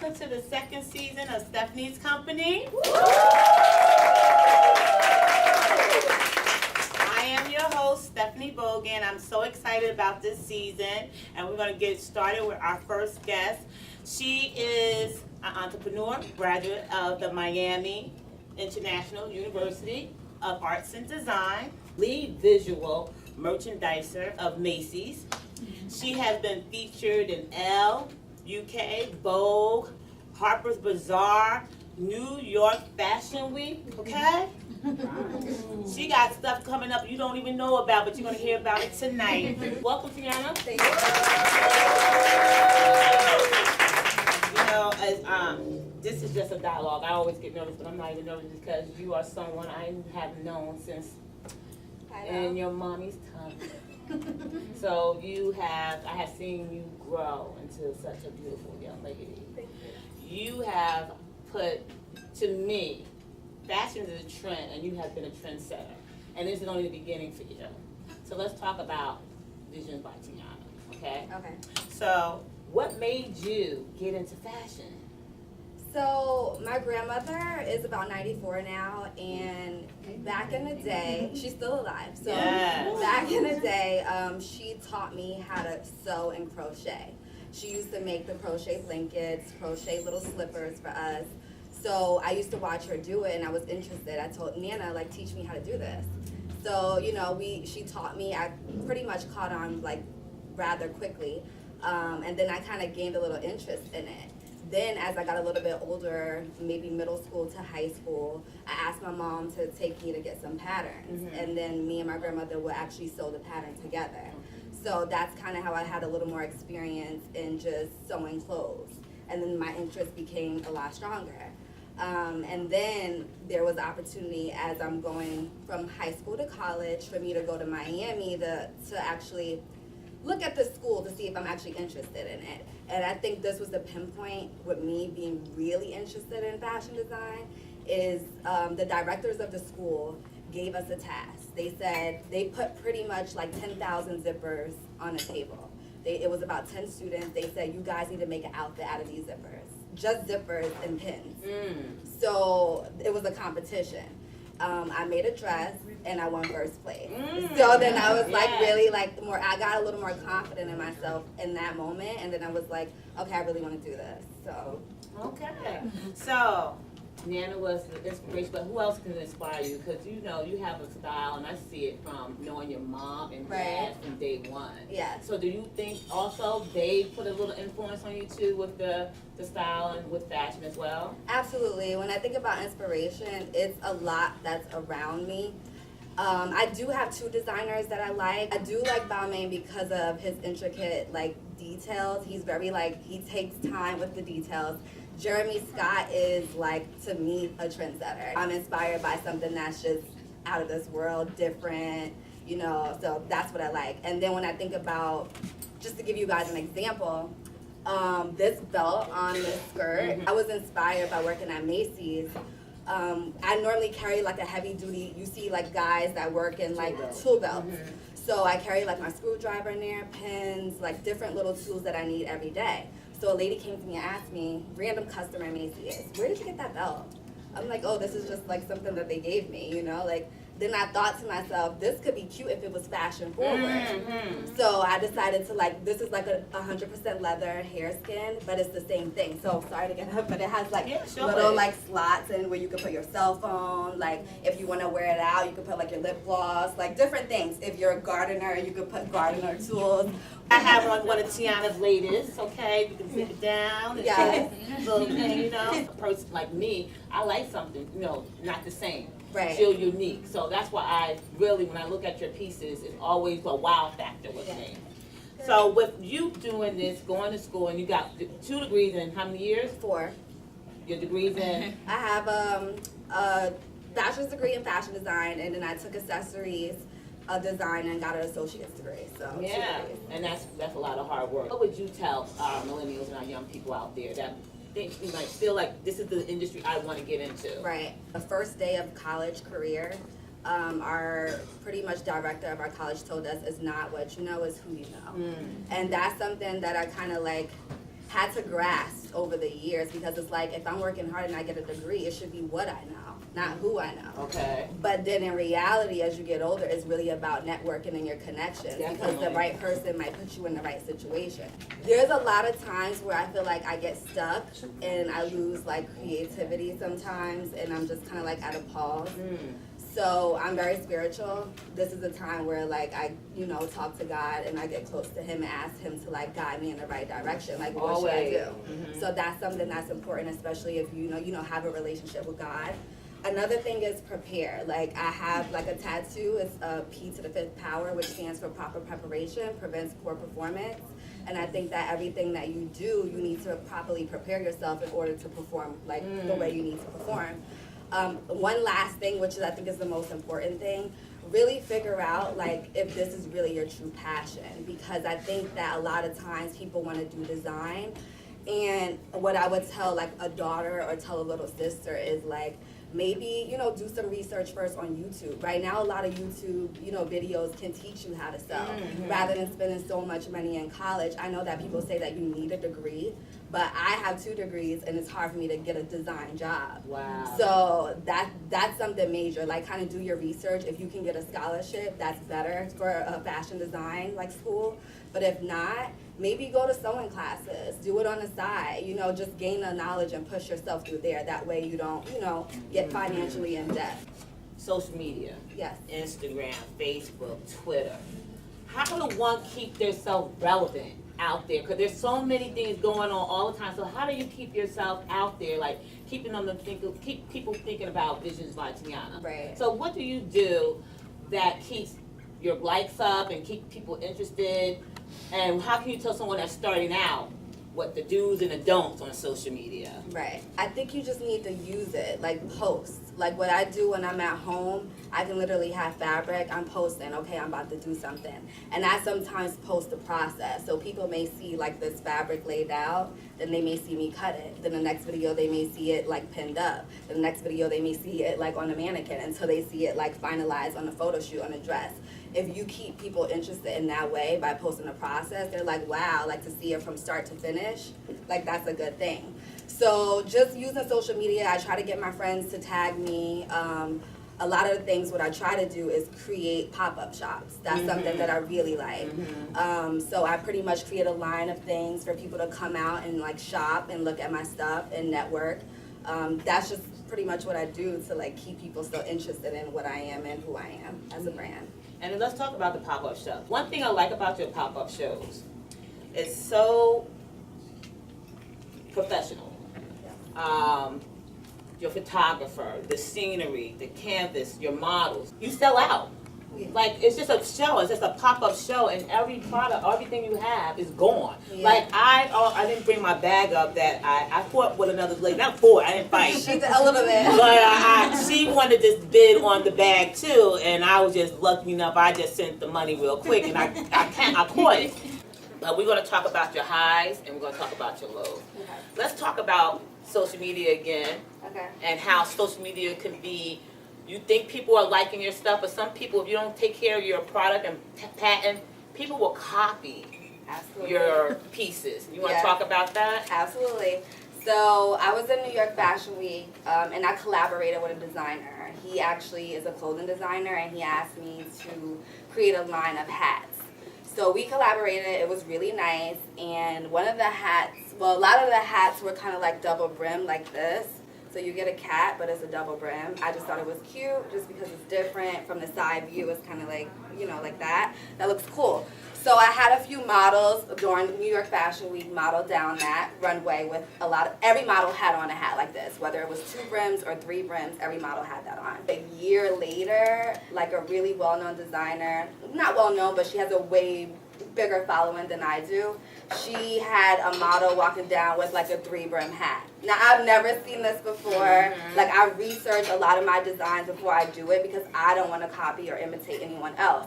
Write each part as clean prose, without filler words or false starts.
welcome to the second season of Stephanie's Company. I am your host, Stephanie Bogan. I'm so excited about this season, and we're going to get started with our first guest. She is an entrepreneur, graduate of the Miami International University of Arts and Design, lead visual merchandiser of Macy's. She has been featured in Elle, UK, Vogue, Harper's Bazaar, New York Fashion Week, okay? She got stuff coming up you don't even know about, but you're going to hear about it tonight. Welcome, Teonah. Thank you. You know, this is just a dialogue. I always get nervous, but I'm not even nervous because you are someone I have known since in your mommy's tummy. So I have seen you grow into such a beautiful young lady. Thank you. You have put, to me, fashion is a trend, and you have been a trendsetter. And this is only the beginning for you. So let's talk about Visions by Teonah, okay? Okay. So what made you get into fashion? So my grandmother is about 94 now, and back in the day, she's still alive. So Yes. back in the day, she taught me how to sew and crochet. She used to make the crochet blankets, crochet little slippers for us. So I used to watch her do it, and I was interested. I told Nana, like, teach me how to do this. So, you know, she taught me. I pretty much caught on, like, rather quickly. And then I kind of gained a little interest in it. Then as I got a little bit older, maybe middle school to high school, I asked my mom to take me to get some patterns. Mm-hmm. And then me and my grandmother would actually sew the pattern together. So that's kind of how I had a little more experience in just sewing clothes. And then my interest became a lot stronger. And then there was opportunity as I'm going from high school to college for me to go to Miami to actually look at the school to see if I'm actually interested in it. And I think this was the pinpoint with me being really interested in fashion design is the directors of the school gave us a task. They said they put pretty much like 10,000 zippers on a table. It was about 10 students. They said, you guys need to make an outfit out of these zippers. Just zippers and pins. So it was a competition. I made a dress and I won first place. So then I was like really like I got a little more confident in myself in that moment, and then I was like, okay, I really want to do this. So Okay. So Nana was the inspiration, but who else can inspire you? Because you know you have a style, and I see it from knowing your mom and dad from day one. yeah. So do you think also they put a little influence on you too with the style and with fashion as well? Absolutely. When I think about inspiration, it's a lot that's around me. I do have two designers that I like. I do like Balmain because of his intricate like details. He's very he takes time with the details. Jeremy Scott is like, to me, a trendsetter. I'm inspired by something that's just out of this world, different, you know, so that's what I like. And then when I think about, just to give you guys an example, this belt on this skirt, I was inspired by working at Macy's. I normally carry like a heavy duty, you see like guys that work in like tool belts. So I carry like my screwdriver in there, pins, like different little tools that I need every day. So a lady came to me and asked me, random customer at Macy's, where did you get that belt? I'm like, oh, this is just like something that they gave me, you know, like. Then I thought to myself, this could be cute if it was fashion forward. So I decided to like, this is like a 100% leather hair skin, but it's the same thing. So sorry to get up, but it has like little like slots in where you can put your cell phone. Like if you want to wear it out, you can put like your lip gloss, like different things. If you're a gardener, you can put gardener tools. I have on one of Teonah's latest, okay? You can zip it down and take a little thing, you know? A person like me, I like something, you know, not the same. Right. Feel unique. So that's why I really, when I look at your pieces, it's always a wow factor with me. So with you doing this, going to school, and you got 2 degrees in how many years? 4. Your degrees in? I have a bachelor's degree in fashion design, and then I took accessories design and got an associate's degree. So 2 degrees. And that's a lot of hard work. What would you tell our millennials and our young people out there that think you might feel like this is the industry I want to get into? Right. The first day of college career, our pretty much director of our college told us, it's not what you know, it's who you know. And that's something that I kind of like had to grasp over the years, because it's like, if I'm working hard and I get a degree, it should be what I know, not who I know. Okay. But then in reality, as you get older, it's really about networking and your connections, because the right person might put you in the right situation. There's a lot of times where I feel like I get stuck and I lose like creativity sometimes, and I'm just kind of like at a pause. So I'm very spiritual. This is a time where like I, talk to God and I get close to Him and ask Him to like guide me in the right direction. Like, what should I do? So that's something that's important, especially if you have a relationship with God. Another thing is prepare. Like, I have like a tattoo. It's a P to the 5th power, which stands for proper preparation prevents poor performance. And I think that everything that you do, you need to properly prepare yourself in order to perform like the way you need to perform. One last thing, which I think is the most important thing, really figure out like if this is really your true passion, because I think that a lot of times people want to do design, and what I would tell like a daughter or tell a little sister is like, maybe, do some research first on YouTube. Right now, a lot of YouTube, videos can teach you how to sew, rather than spending so much money in college. I know that people say that you need a degree, but I have 2 degrees and it's hard for me to get a design job. Wow. So that's something major. Like, kind of do your research. If you can get a scholarship, that's better for a fashion design like school. But if not, maybe go to sewing classes, do it on the side, just gain the knowledge and push yourself through there. That way you don't, get financially in debt. Social media. Yes. Instagram, Facebook, Twitter. How can one keep themselves relevant out there? Because there's so many things going on all the time. So how do you keep yourself out there, like keep people thinking about Visions by Teonah? Right. So what do you do that keeps your likes up and keep people interested? And how can you tell someone that's starting out what the do's and the don'ts on social media? Right. I think you just need to use it, like post. Like what I do when I'm at home, I can literally have fabric, I'm posting, okay, I'm about to do something. And I sometimes post the process. So people may see like this fabric laid out, then they may see me cut it. Then the next video they may see it like pinned up. Then the next video they may see it like on a mannequin until they see it like finalized on a photo shoot on a dress. If you keep people interested in that way by posting the process, they're like, wow, like to see it from start to finish, like that's a good thing. So just using social media, I try to get my friends to tag me. A lot of the things, what I try to do is create pop-up shops. That's something that I really like. So I pretty much create a line of things for people to come out and like shop and look at my stuff and network. That's just pretty much what I do to like keep people still interested in what I am and who I am as a brand. And then let's talk about the pop-up shows. One thing I like about your pop-up shows is so professional. Your photographer, the scenery, the canvas, your models. You sell out. Like, it's just a show. It's just a pop-up show, and every product, everything you have is gone. Yeah. Like, I didn't bring my bag up that I fought with another lady. Not fought, I didn't fight. She did a little bit. But she wanted to bid on the bag, too, and I was just lucky enough. I just sent the money real quick, and I caught it. But we're going to talk about your highs, and we're going to talk about your lows. Okay. Let's talk about social media again. Okay. And how social media can be, you think people are liking your stuff, but some people, if you don't take care of your product and patent, people will copy your pieces. You want to talk about that? Absolutely. So I was in New York Fashion Week, and I collaborated with a designer. He actually is a clothing designer, and he asked me to create a line of hats. So we collaborated, it was really nice, and one of the hats, well, a lot of the hats were kind of like double brim like this. So you get a cat, but it's a double brim. I just thought it was cute just because it's different. From the side view, it's kind of like, like that. That looks cool. So I had a few models during New York Fashion Week model down that runway with every model had on a hat like this. Whether it was 2 brims or 3 brims, every model had that on. A year later, like a really well-known designer, not well-known, but she has a way bigger following than I do. She had a model walking down with like a 3 brim hat. Now I've never seen this before. Like I research a lot of my designs before I do it because I don't want to copy or imitate anyone else.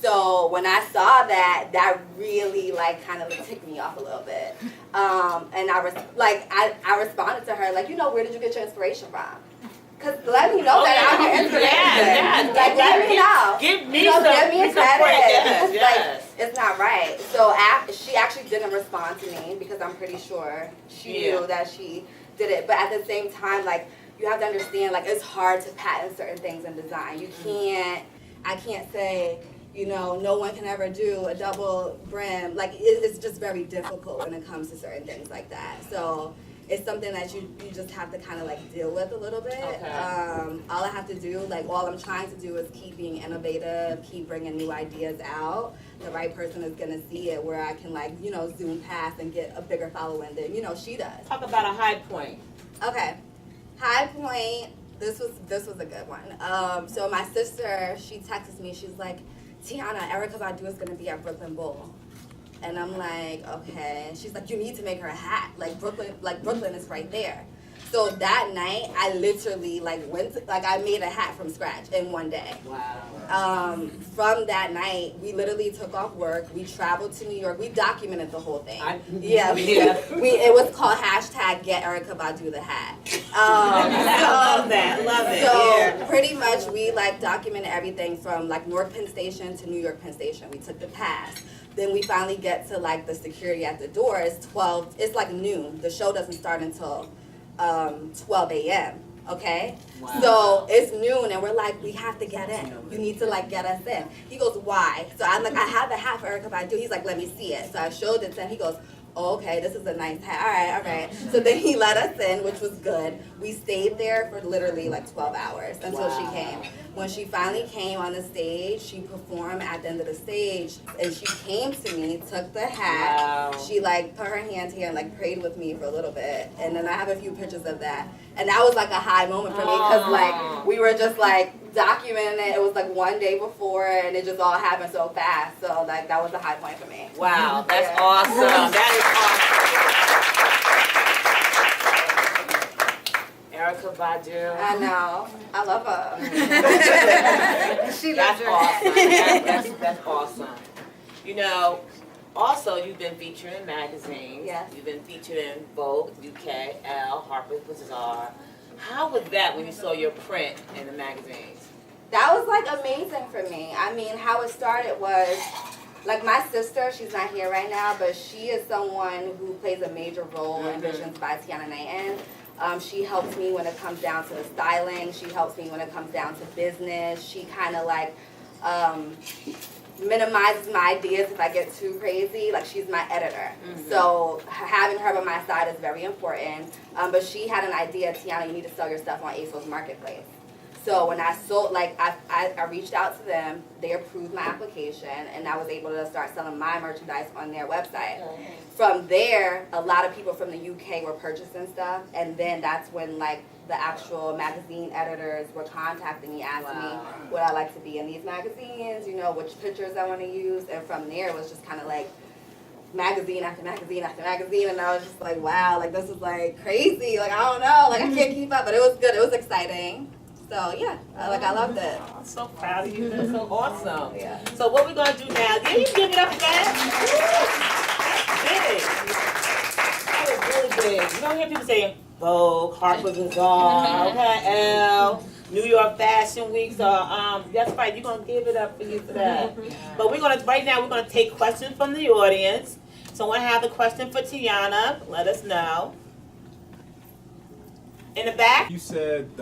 So when I saw that, that really like kind of ticked me off a little bit. And I responded to her like, where did you get your inspiration from? Because let me know that I'm your inspiration. Yeah. Like let me know. Give me give me a credit. yes. it's not right. So she actually didn't respond to me because I'm pretty sure she knew that she did it. But at the same time, like, you have to understand, like, it's hard to patent certain things in design. You can't, I can't say, you know, no one can ever do a double brim. Like, it's just very difficult when it comes to certain things like that. So it's something that you just have to kind of like deal with a little bit. Okay. All I have to do, like, all I'm trying to do is keep being innovative, keep bringing new ideas out. The right person is gonna see it where I can, like, you know, zoom past and get a bigger following than, you know, she does. Talk about a high point. Okay, high point. This was a good one. So my sister, she texted me. She's like, Teonah, Erykah Badu is gonna be at Brooklyn Bowl. And I'm like, okay. She's like, you need to make her a hat. Like Brooklyn is right there. So that night, I literally I made a hat from scratch in one day. Wow. From that night, we literally took off work. We traveled to New York. We documented the whole thing. It was called #Get Erykah Badu the hat. I love that. Love it. So pretty much we like documented everything from like Newark Penn Station to New York Penn Station. We took the pass. Then we finally get to like the security at the door. It's 12. It's like noon. The show doesn't start until 12 a.m. Okay? Wow. So it's noon and we're like, we have to get in. You need to like get us in. He goes, why? So I'm like, I have a hat for Erykah Badu. He's like, let me see it. So I showed it to him. He goes, oh, okay, this is a nice hat. All right. So then he let us in, which was good. We stayed there for literally like 12 hours until she came. When she finally came on the stage, she performed at the end of the stage, and she came to me, took the hat. Wow. She like put her hand here and like prayed with me for a little bit, and then I have a few pictures of that. And that was like a high moment for me because like we were just like documenting it. It was like one day before, and it just all happened so fast. So like that was a high point for me. Wow, that's awesome. That is awesome. Erykah Badu. I know. I love her. That's awesome. That's awesome. You know, also you've been featured in magazines. Yes. You've been featured in Vogue, UK, Elle, Harper's Bazaar. How was that when you saw your print in the magazines? That was like amazing for me. I mean, how it started was, like my sister, she's not here right now, but she is someone who plays a major role in Visions by Teonah Knighton. She helps me when it comes down to the styling. She helps me when it comes down to business. She kind of like minimizes my ideas if I get too crazy. Like, she's my editor. So having her by my side is very important. But she had an idea, Teonah, you need to sell your stuff on ASOS Marketplace. So when I sold, like, I reached out to them, they approved my application, and I was able to start selling my merchandise on their website. From there, a lot of people from the UK were purchasing stuff, and then that's when, like, the actual magazine editors were contacting me, asking me would I like to be in these magazines, you know, which pictures I want to use, and from there it was just kind of like magazine after magazine after magazine, and I was just like, wow, like, this is, like, crazy, like, I don't know, like, I can't keep up, but it was good, it was exciting. So yeah, I loved it. I'm so proud of you. That's so awesome. Yeah. So what we're gonna do now? Yeah, you give it up for that. That's big. That was really big. You don't hear people saying Vogue, Harper's Bazaar, okay, Elle, New York Fashion Week. So that's right. You're gonna give it up for you for that. But we're gonna we're gonna take questions from the audience. So I have a question for Teonah. Let us know. In the back. You said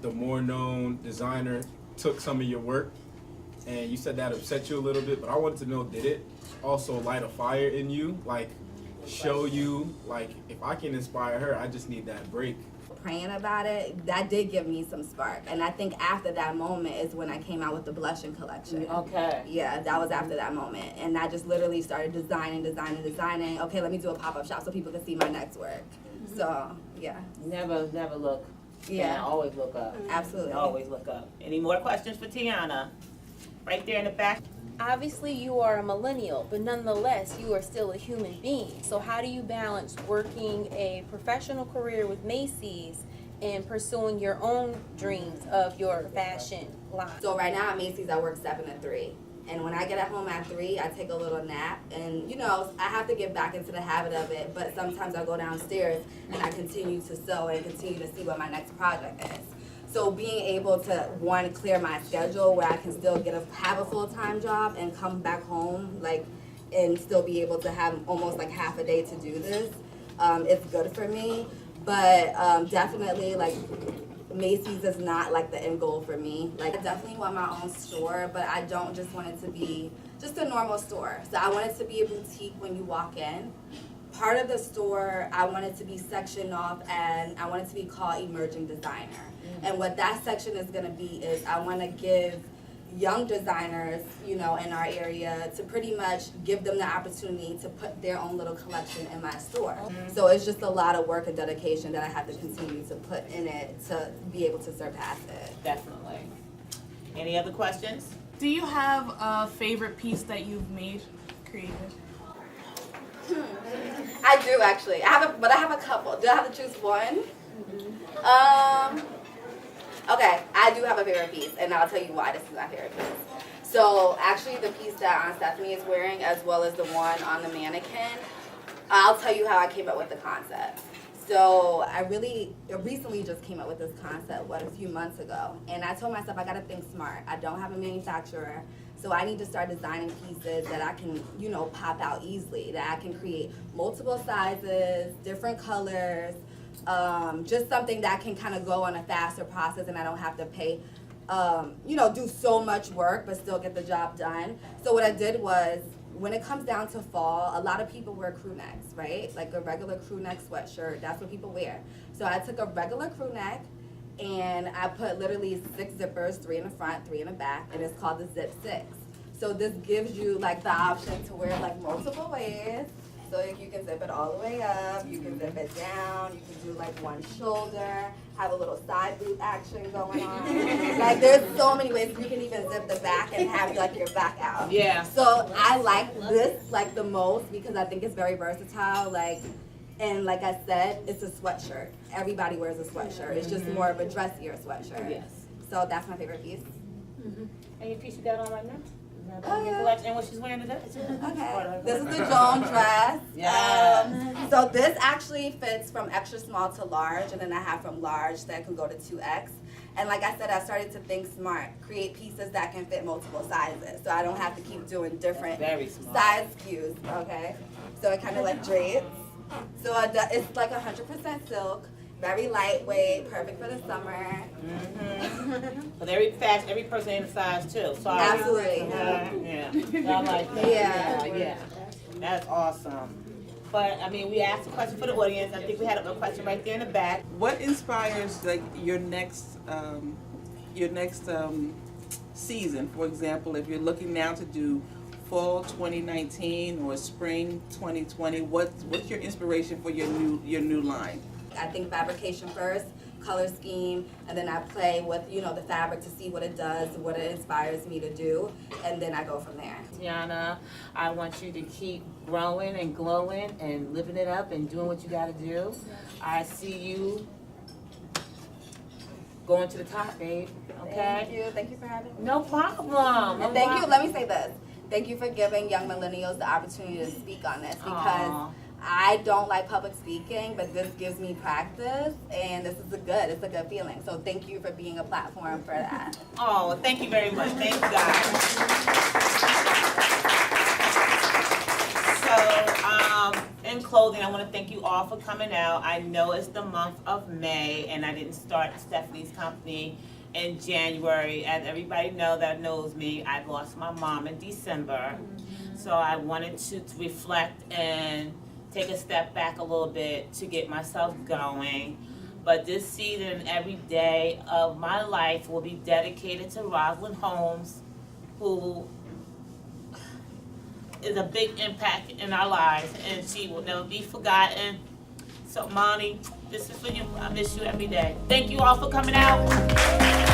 the more known designer took some of your work, and you said that upset you a little bit, but I wanted to know, did it also light a fire in you, like show you, like, if I can inspire her, I just need that break? Praying about it, that did give me some spark, and I think after that moment is when I came out with the blushing collection. Okay. Yeah, that was after that moment, and I just literally started designing. Okay, let me do a pop-up shop so people can see my next work. So yeah. Never look. Yeah. Always look up. Absolutely. Always look up. Any more questions for Teonah? Right there in the back. Obviously, you are a millennial, but nonetheless, you are still a human being. So how do you balance working a professional career with Macy's and pursuing your own dreams of your fashion line? So right now at Macy's, I work 7 to 3. And when I get at home at 3, I take a little nap. And, you know, I have to get back into the habit of it. But sometimes I go downstairs and I continue to sew and continue to see what my next project is. So being able to, one, clear my schedule where I can still have a full-time job and come back home, like, and still be able to have almost like half a day to do this, it's good for me. But definitely, like, Macy's is not like the end goal for me. Like, I definitely want my own store, but I don't just want it to be just a normal store. So I want it to be a boutique when you walk in. Part of the store, I want it to be sectioned off, and I want it to be called Emerging Designer. And what that section is gonna be is I wanna give young designers, you know, in our area to pretty much give them the opportunity to put their own little collection in my store. So it's just a lot of work and dedication that I have to continue to put in it to be able to surpass it. Definitely. Any other questions? Do you have a favorite piece that you've created? I do actually. But I have a couple. Do I have to choose one? Okay, I do have a favorite piece, and I'll tell you why this is my favorite piece. So actually the piece that Aunt Stephanie is wearing, as well as the one on the mannequin, I'll tell you how I came up with the concept. So I recently just came up with this concept, a few months ago. And I told myself I gotta think smart. I don't have a manufacturer, so I need to start designing pieces that I can, you know, pop out easily, that I can create multiple sizes, different colors, just something that can kind of go on a faster process and I don't have to pay, you know, do so much work but still get the job done. So what I did was, when it comes down to fall, a lot of people wear crew necks, right? Like a regular crew neck sweatshirt, that's what people wear. So I took a regular crew neck and I put literally 6 zippers, 3 in the front, 3 in the back, and it's called the Zip 6. So this gives you like the option to wear like multiple ways. So you can zip it all the way up, you can zip it down, you can do like one shoulder, have a little side boot action going on. Like there's so many ways. You can even zip the back and have like your back out. Yeah. So I like this like the most because I think it's very versatile. And like I said, it's a sweatshirt. Everybody wears a sweatshirt. It's just more of a dressier sweatshirt. Yes. So that's my favorite piece. Any piece you got on right now? Oh, yeah. Collection, and what she's wearing today? Okay, this is the Joan dress. Yeah. So this actually fits from extra small to large, and then I have from large that can go to 2X. And like I said, I started to think smart, create pieces that can fit multiple sizes, so I don't have to keep doing different size SKUs. Okay, so it kind of like drapes. So it's like 100% silk. Very lightweight, perfect for the summer. But every person in the size too. So Absolutely. Yeah. I like that. Yeah. That's awesome. But I mean, we asked a question for the audience. I think we had a question right there in the back. What inspires like your next season? For example, if you're looking now to do fall 2019 or spring 2020, what's your inspiration for your new line? I think fabrication first, color scheme, and then I play with, you know, the fabric to see what it does, what it inspires me to do, and then I go from there. Teonah, I want you to keep growing and glowing and living it up and doing what you got to do. I see you going to the top, babe. Okay? Thank you for having me. No problem. And thank you, let me say this. Thank you for giving young millennials the opportunity to speak on this because I don't like public speaking, but this gives me practice, and it's a good feeling. So thank you for being a platform for that. Oh, thank you very much. Thank you, guys. So, in closing, I want to thank you all for coming out. I know it's the month of May, and I didn't start Stephanie's company in January. As everybody knows me, I lost my mom in December. So I wanted to reflect and take a step back a little bit to get myself going. But this season, every day of my life will be dedicated to Rosalind Holmes, who is a big impact in our lives, and she will never be forgotten. So, Monty, this is for you. I miss you every day. Thank you all for coming out.